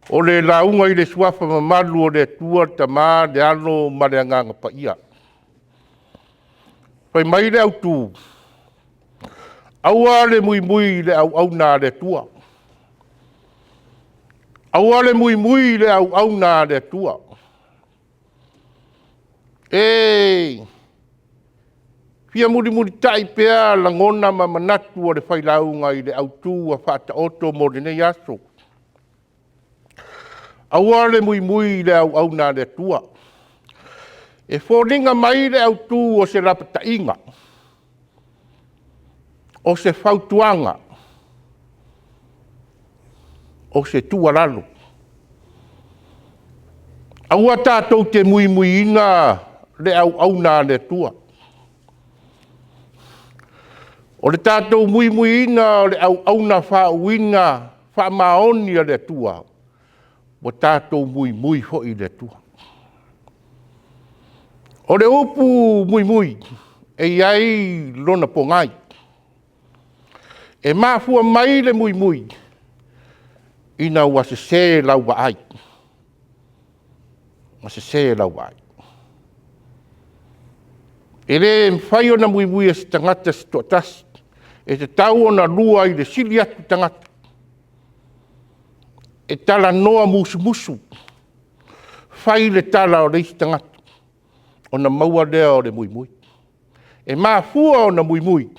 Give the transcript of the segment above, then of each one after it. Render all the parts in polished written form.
O le launga i le suafa mamalu o le tua tamā le ano ma le anganga pa ia. Pai mai le au tū. Aua le muimui le auauna le tua. Aua le muimui le auauna le tua. E fia muri tai pea langona ma manatu o le whailaunga i le au tū a whata oto mo le nei aso. Aua le muimui le auauna le tua. E whoninga mai le au tū o se rapatainga. O se whautuanga. O se tuaralo. Aua tātou te muimui ina le auauna le tua. O le tātou muimui ina le auauna whauina whamaonia le tua. O tātou muimui hoi le tua. O le upu muimui e iai lona pongai. E mafua mai le muimui ina ua se lau waai. Ma se lau waai. E le mwhai o na muimui e se tangata se tuatasi. E te tau o na lua i le sili atu tangata. E tala noa musu. Whai le tala o reisi tangata. O na maua lea o le muimui. E mafua o na muimui.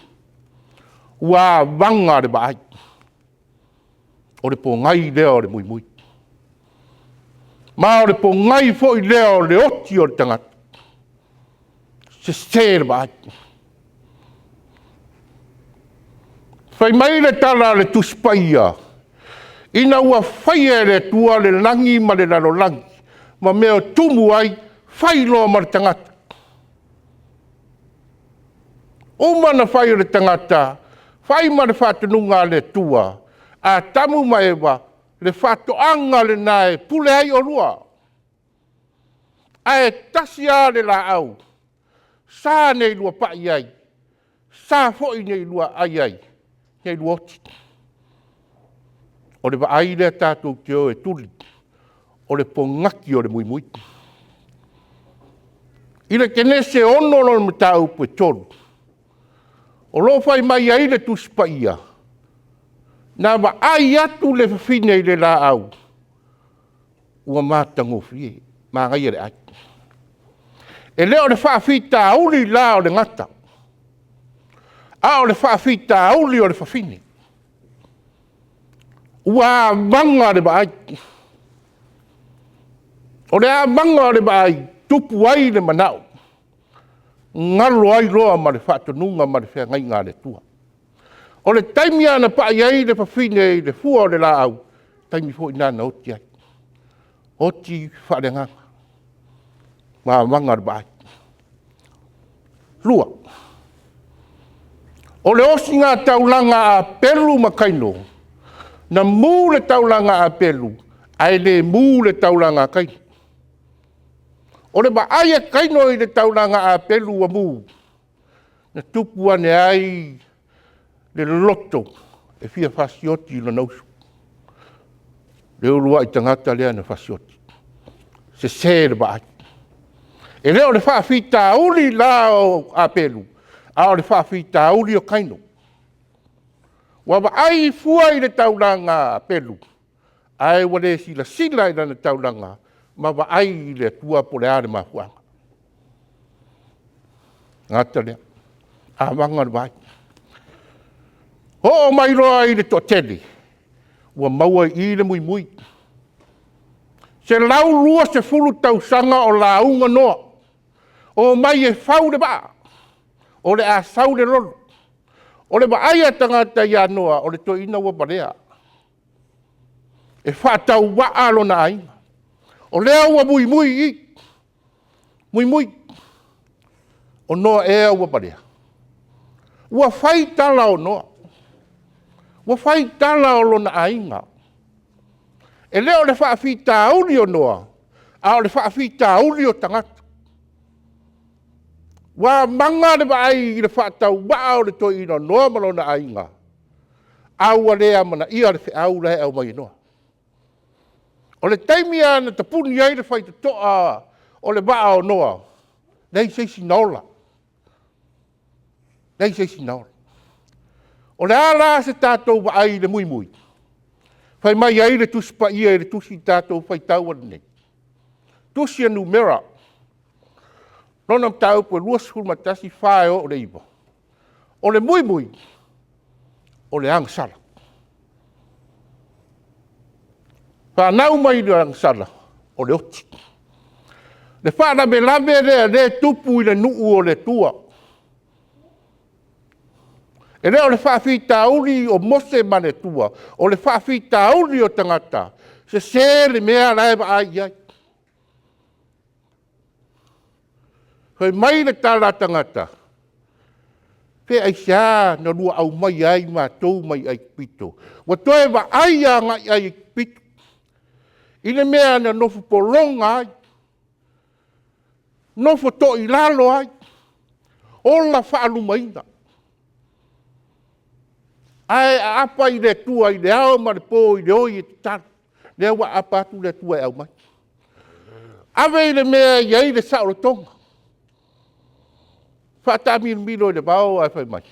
Ua vanga le waai. O le po ngai lea o le muimui. Ma o le po ngai fo i lea o le oti o le tangata. Se le waai. Whai mai le tala le tuspaia. Ina ua whai e le tua le langi ma le lalo langi. Ma mea tumu ai whai loa ma le tangata. O mana whai o le tangata. Whai ma le whatanunga le tua. A tamu maewa le whatoanga le nae pule ai o rua. A e tasi a le la au. Sā nei lua pai ai. Sā foi nei lua ai ai. Nei lua oti. O le waai le tātou te o e tuli. O le pongaki o le muimui. I le kene se ono no me tau pe tolu. O lo fai mai ai le tuspaia. Na wa ai atu le fafine i le la au. Ua mātango fie. Mā ngai ere ai. E leo le whaafita auli la o le ngata. A o le whaafita auli o le fafine. Ua manga le baai. O le a manga le baai. Tupu ai le manao. Ngalo ai roa ma le whaatanunga ma le whea ngai ngā le tua. O le taimi ana pa iai le fafine i le fua o le la au. Taimi fo inana oti ai. Oti whaarenganga. Mā manga le baai. Lua. O le osi ngā taulanga a pelu makaino. Na mū le taulanga a pelu. Ai le mū le taulanga a kaino. O le baai a kaino i le taulanga a pelu a mū. Na tupu ane ai le loto. E fia fasioti i la nausu. Le urua i tangata lea na fasioti. Se le baai. E leo le whaafita uli la o a pelu. A o le whaafita uli o kaino. Wa ai fua i le taulanga a pelu. Ai wale sila i lana taulanga. Ma wa ai le tua po le are mahuanga. Ngata lea. A wanga le vai. Ho mai roa i le totele. Wa maua i le muimui. Se lau lua se fulu tausanga o la unga noa. O mai e whau le ba. O le a sau le rolo. O le ba aia tangata ia noa. O le to ina wa barea. E whatau wa alo na ai. O lea ua muimui i. Muimui. O noa ea ua barea. Ua whai tala o noa. Ua whai tala o lona ainga. E leo le whaafita auli o noa. A o le whaafita auli o tangata. Wa manga le ai i le whaatau wa o le toi ina noa malona ainga. Aua lea mana ia le whi au lehe au mai noa. O le taimi ana ta puni ai le whai te toa o le waa o noa. Nei seisi naola. Nei seisi naola. O le ala se tātou wa ai le muimui. Whai mai ai le tusi pa ia le tusi tātou whai tau ana nei. Tusi anu mera. Nona tau po lua sukul matasi whae o le iwa. O le muimui. O le angsala. Whanau mai le angsala. O le oti. Le whana me lame le tupu i le nuu o le tua. E leo le whawhita uli o mose mane tua. O le whawhita uli o tangata. Se le mea laiva ai ai. Hoi mai le tala tangata. Pe ai sia na lua au mai ai ma tau mai ai pito. Wa toe wa ai a ngai ai pito. I le mea na nofu polonga ai. Nofu to i lalo ai. Ola whaalu maina. Ai apa i le tua i le ao ma le po i le oi e tala. Le awa apa atu le tua e au mai. Ave i le mea i ai le sao le tonga. Whaatami milo i le bao ai whai mai.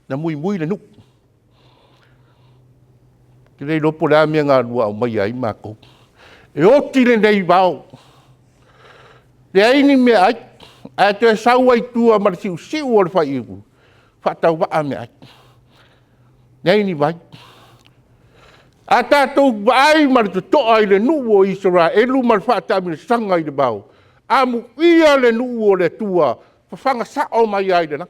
Na mui le nuk. Ki rei lopo le amia ngā lua au mai ai mako. E oti le nei bao. Le aini mea ai. A te sau ai tua ma le siu siu o le whai iku. Whaatau waa mea ai. Le aini vai. A tātou vai ma le toa i le nuu o Israelu ma le whaatami le sanga i le bao. Amu ia le nuu o le tua. Whawhanga sao mai ai le na.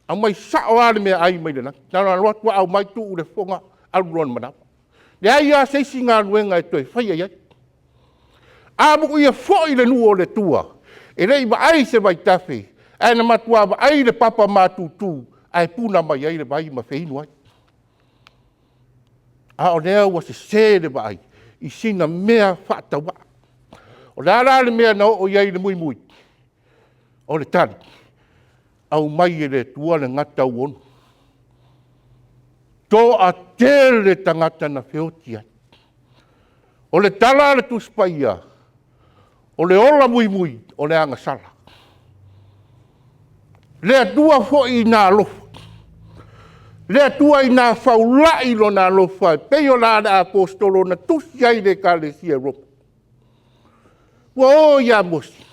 Au mai sao ale mea ai mai le na. Nara rotua au mai tuu le whonga aluron manapa. Le ai a seisi ngā ruenga e toi whai ai. Amu ia fwoi le nuu o le tua. E rei ma ai se vai tawhi. Ai na matua ma ai le papa mātutu. Ai puna mai ai le vai ma wheinu ai. A o lea wa se le vai. I sina mea whaatawa. O le ara le mea na o iai le muimui. O le tali. Au mai e le tua le ngata uonu. Tō a tele tangata na whioti ai. O le tala le tuspaia. O le ola muimui. O le anga sala. Le atua fo i nā lofa. Le atua i nā whaulai lo nā lofa. Peo la na apostolo na tusi ai le ka le sia ropa. Wa o ia mosi.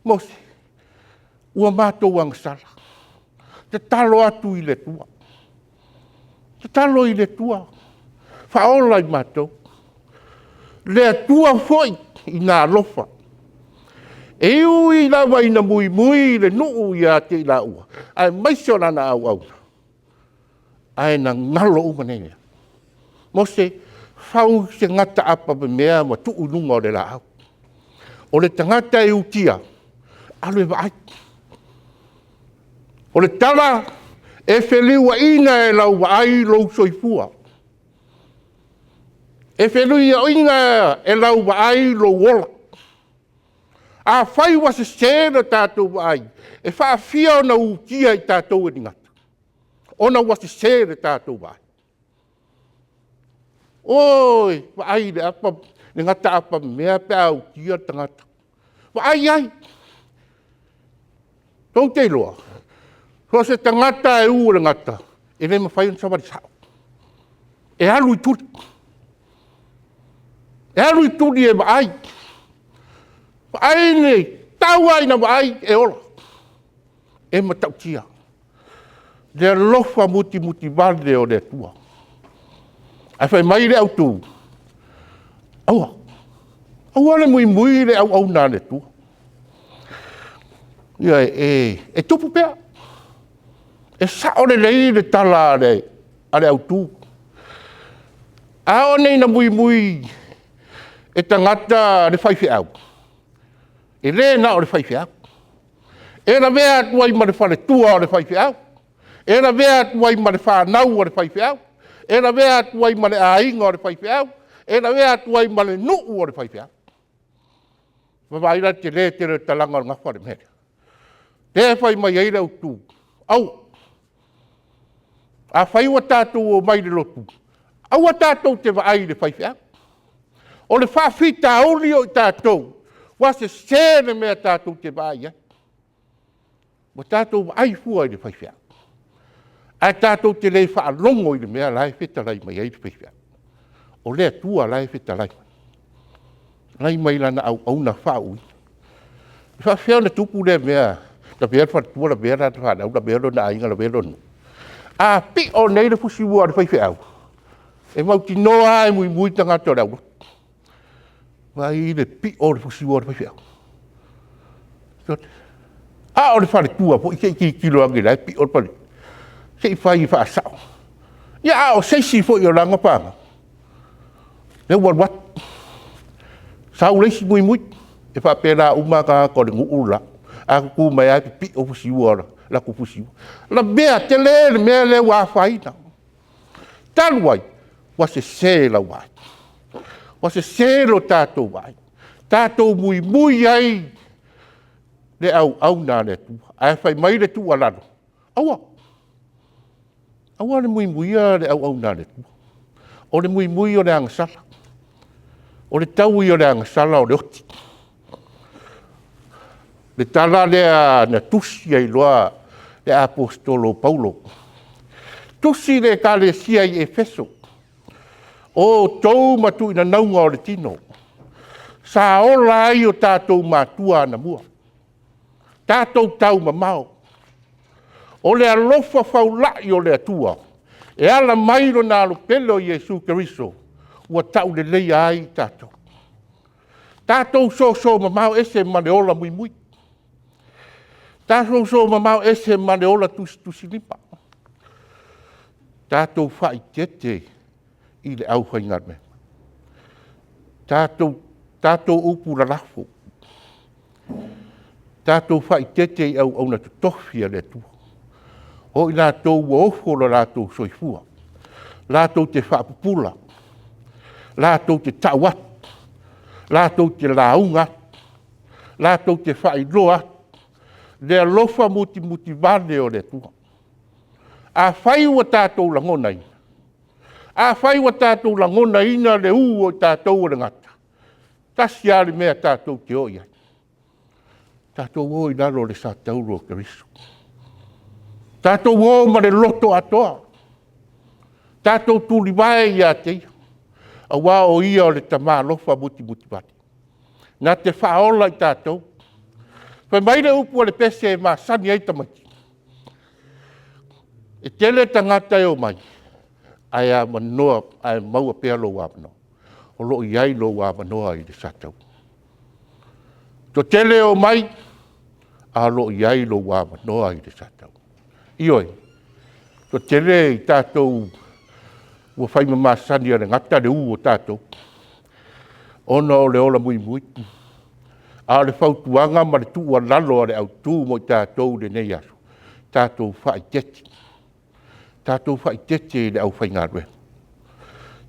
Mosi. Ua mātou anga sala. Te talo atu i le tua. Te talo i le tua. Whaola i mātou. Le atua foi i nā lofa. E ui lawa i na muimui le nuu i a te la ua. Ai maisona na auauna. Ai na ngalo umanea. Mose, whau se ngata apa me mea ma tuu nunga o le la au. O le tangata e utia. Alo e vai. O le tala e wheliua ina e lau vai lou soifua. E wheluia ina e lau vai lou wola. A whai wa se sēna tātou vai. E whaafia o na utia i tātou e ngata. Ona wa se sēna tātou vai. Oi, vai le apa, le ngata apa mea pe au tia tangata. Vai ai. Tau te loa. So se tangata e ua le ngata. E le mawhai on samari sao. E alu i turi. E alu i turi e vai. Ai nei, tau ai na vai e ola. E matau tia. Le lofa muti vale o le tua. Ai whai mai le au tū. Aua. Aua le mui le au nā le tua. Ia e tupu pea. E sao le lei le tala ale au tū. Ao nei na mui e tangata le whaiwhi au. E le na o le whaiwhi au. E na mea tuai ma le whare tua o le whaiwhi au. E na mea tuai ma le whanau o le whaiwhi au. E na mea tuai ma le ainga o le whaiwhi au. E na mea tuai ma le nuu o le whaiwhi au. Wawaira te le talanga o ngawha le mere. Te whai mai eira u tū. Au. A whai wa tātou o mai le lotu. Aua tātou te waai le whaiwhia. O le whawhita auri o tātou. Wa se sēne mea tātou te waai. Wa tātou waai fua i le whaiwhia. A tātou te lei whaalongo i le mea lai whita lai mai ai le whaiwhia. O lea tua lai whita lai. Lai mai lana auauna whaui. Whawhia na tupu le mea. La bea whatua la bea rata whanau, la bea rona ainga, la bea rona. A pi o nei le fusi ua le whaiwhia au. E mauti noa e muimui tangata rau. Vai le pi o le fusi ua le whaiwhia au. A o le whare tua, po i kei kilo angi lai, pi o le pale. Sei whai i whaasao. Ia a o seisi fo i o langa panga. Le wat. Sau leisi muimui. E whapera umaka ko le nguula. A ku mai ai pi o fusi ua la ku fusi ua. La bea te le mea le wa whaina. Taluai. Wa se se la wai. Wa se se lo tātou wai. Tātou muimui ai. Le auauna le tu. Ai whai mai le tu alano. Aua. Aua le muimui a le auauna le tu. O le muimui o le angasala. O le tau i o le angasala o le oti. Le tala lea na tusi ai loa le apostolo Paulo. Tusi le ka le sia i Efeso. O tau matu ina naunga o le tino. Sa ola ai o tātou matua na mua. Tātou tau mamao. O le alofa faulai o le atua. E ala mairo na alo pelo Jesu Keriso. Ua tau le leia ai tātou. Tātou so mamao ese mane ola muimui. Tātou so mamao ese mane ola tusi lipa. Tātou whai tete i le au whaingar me. Tātou upu la lafo. Tātou whai tete i au na tutofia le tua. O i lātou ua ofo la lātou soifua. Lātou te whaapupula. Lātou te tauat. Lātou te launga. Lātou te whailoa. Le alofa muti vane o le tua. A whai ua tātou langona ina. A whai ua tātou langona ina le u o tātou o le ngata. Tasi ale mea tātou te oia. Tātou o i naro le sa tauro o Keriso. Tātou o ma le loto atoa. Tātou tūli vai ia te ia. A wā o ia o le tamā lofa muti vane. Nā te whaola i tātou. Whai maire upu le pese e maa sani ai tamaki. E tele tangata e o mai. Ai a manoa, ai maua pea lo wā manoa. O lo iai lo wā manoa i le satau. To tele o mai, a lo iai lo wā manoa i le satau. Ioi, to tele i tātou ua whai maa sani a le ngata le u o tātou. Ona o le ola muimui. A le whautuanga ma le tua lalo a le au tū mo i tātou le nei aso. Tātou whai tete. Tātou whai tete le au whaingarwe.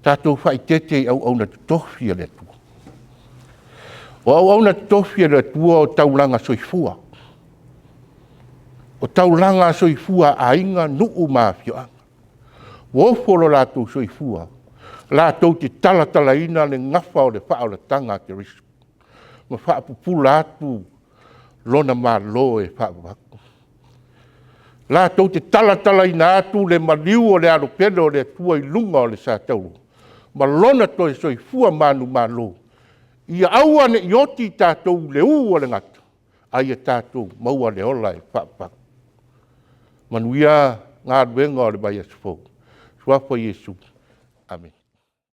Tātou whai tete au au na tutofia le tua. O au na tutofia le tua o taulanga soifua. O taulanga soifua a inga nuu mafioanga. Wofolo lātou soifua. Lātou te talatala ina le ngafa o le wha o le tanga te risu. Ma whaapupula atu lona malo e whaapapako. Lātou te talatala ina atu le maliu o le alo pena o le tua i lunga o le sātauru. Ma lona toi soifua manu malo. Ia aua ne ioti tātou le u o le ngata. Aia tātou maua le ola e whaapapako. Manuia ngā ruenga o le mai asfo. Suafa Yesu. Amen.